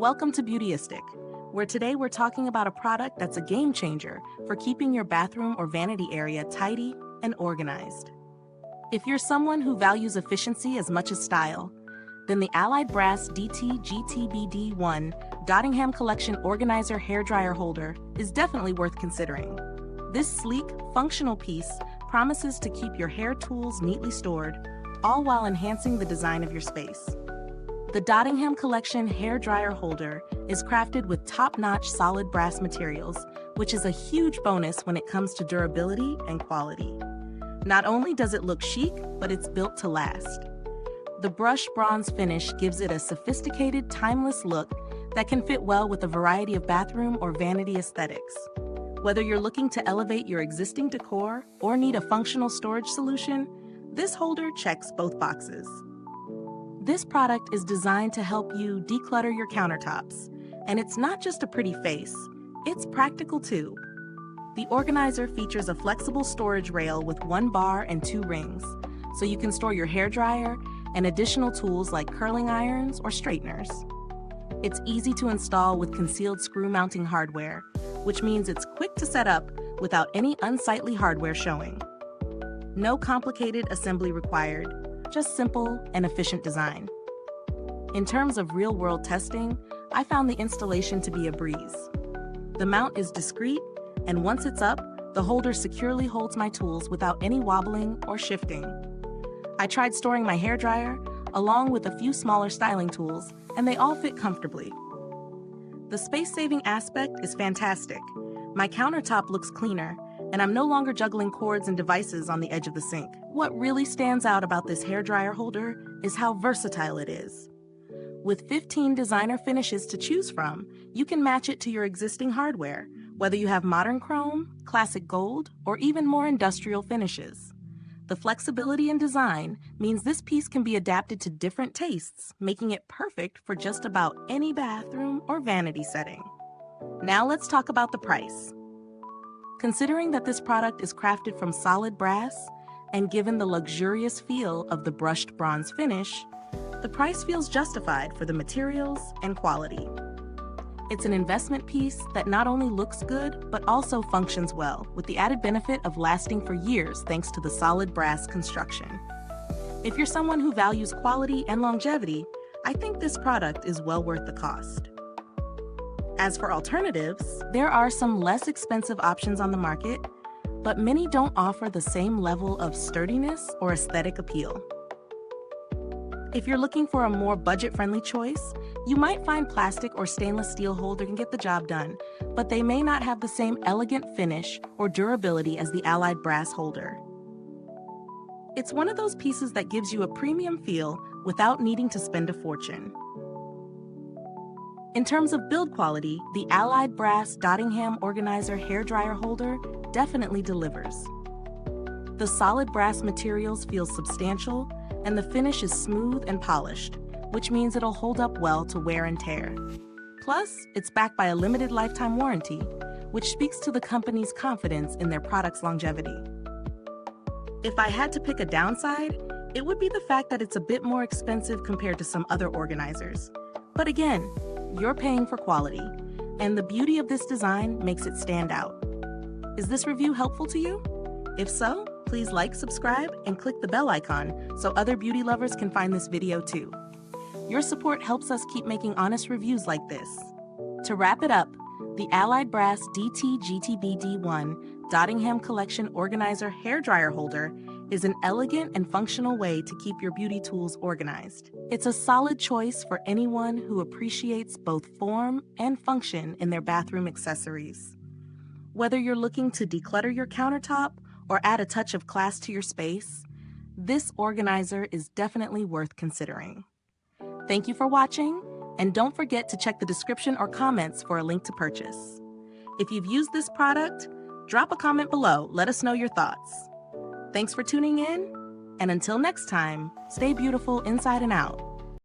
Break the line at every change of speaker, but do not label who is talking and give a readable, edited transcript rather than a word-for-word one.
Welcome to Beautyistic, where today we're talking about a product that's a game changer for keeping your bathroom or vanity area tidy and organized. If you're someone who values efficiency as much as style, then the Allied Brass DT-GTBD1 Dottingham Collection Organizer Hairdryer Holder is definitely worth considering. This sleek, functional piece promises to keep your hair tools neatly stored, all while enhancing the design of your space. The Dottingham Collection Hairdryer Holder is crafted with top-notch solid brass materials, which is a huge bonus when it comes to durability and quality. Not only does it look chic, but it's built to last. The brushed bronze finish gives it a sophisticated, timeless look that can fit well with a variety of bathroom or vanity aesthetics. Whether you're looking to elevate your existing decor or need a functional storage solution, this holder checks both boxes. This product is designed to help you declutter your countertops, and it's not just a pretty face, it's practical too. The organizer features a flexible storage rail with 1 bar and 2 rings, so you can store your hairdryer and additional tools like curling irons or straighteners. It's easy to install with concealed screw mounting hardware, which means it's quick to set up without any unsightly hardware showing. No complicated assembly required, just simple and efficient design. In terms of real-world testing, I found the installation to be a breeze. The mount is discreet, and once it's up, the holder securely holds my tools without any wobbling or shifting. I tried storing my hairdryer, along with a few smaller styling tools, and they all fit comfortably. The space-saving aspect is fantastic. My countertop looks cleaner, and I'm no longer juggling cords and devices on the edge of the sink. What really stands out about this hairdryer holder is how versatile it is. With 15 designer finishes to choose from, you can match it to your existing hardware, whether you have modern chrome, classic gold, or even more industrial finishes. The flexibility in design means this piece can be adapted to different tastes, making it perfect for just about any bathroom or vanity setting. Now let's talk about the price. Considering that this product is crafted from solid brass and given the luxurious feel of the brushed bronze finish, the price feels justified for the materials and quality. It's an investment piece that not only looks good, but also functions well, with the added benefit of lasting for years thanks to the solid brass construction. If you're someone who values quality and longevity, I think this product is well worth the cost. As for alternatives, there are some less expensive options on the market, but many don't offer the same level of sturdiness or aesthetic appeal. If you're looking for a more budget-friendly choice, you might find plastic or stainless steel holder can get the job done, but they may not have the same elegant finish or durability as the Allied Brass holder. It's one of those pieces that gives you a premium feel without needing to spend a fortune. In terms of build quality, the Allied Brass Dottingham Organizer Hairdryer Holder definitely delivers. The solid brass materials feel substantial, and the finish is smooth and polished, which means it'll hold up well to wear and tear. Plus, it's backed by a limited lifetime warranty, which speaks to the company's confidence in their product's longevity. If I had to pick a downside, it would be the fact that it's a bit more expensive compared to some other organizers. But again, you're paying for quality, and the beauty of this design makes it stand out. Is this review helpful to you? If so, please like, subscribe, and click the bell icon so other beauty lovers can find this video too. Your support helps us keep making honest reviews like this. To wrap it up, the Allied Brass DT-GTBD1 Dottingham Collection Organizer Hairdryer Holder is an elegant and functional way to keep your beauty tools organized. It's a solid choice for anyone who appreciates both form and function in their bathroom accessories. Whether you're looking to declutter your countertop or add a touch of class to your space, this organizer is definitely worth considering. Thank you for watching, and don't forget to check the description or comments for a link to purchase. If you've used this product, drop a comment below. Let us know your thoughts. Thanks for tuning in, and until next time, stay beautiful inside and out.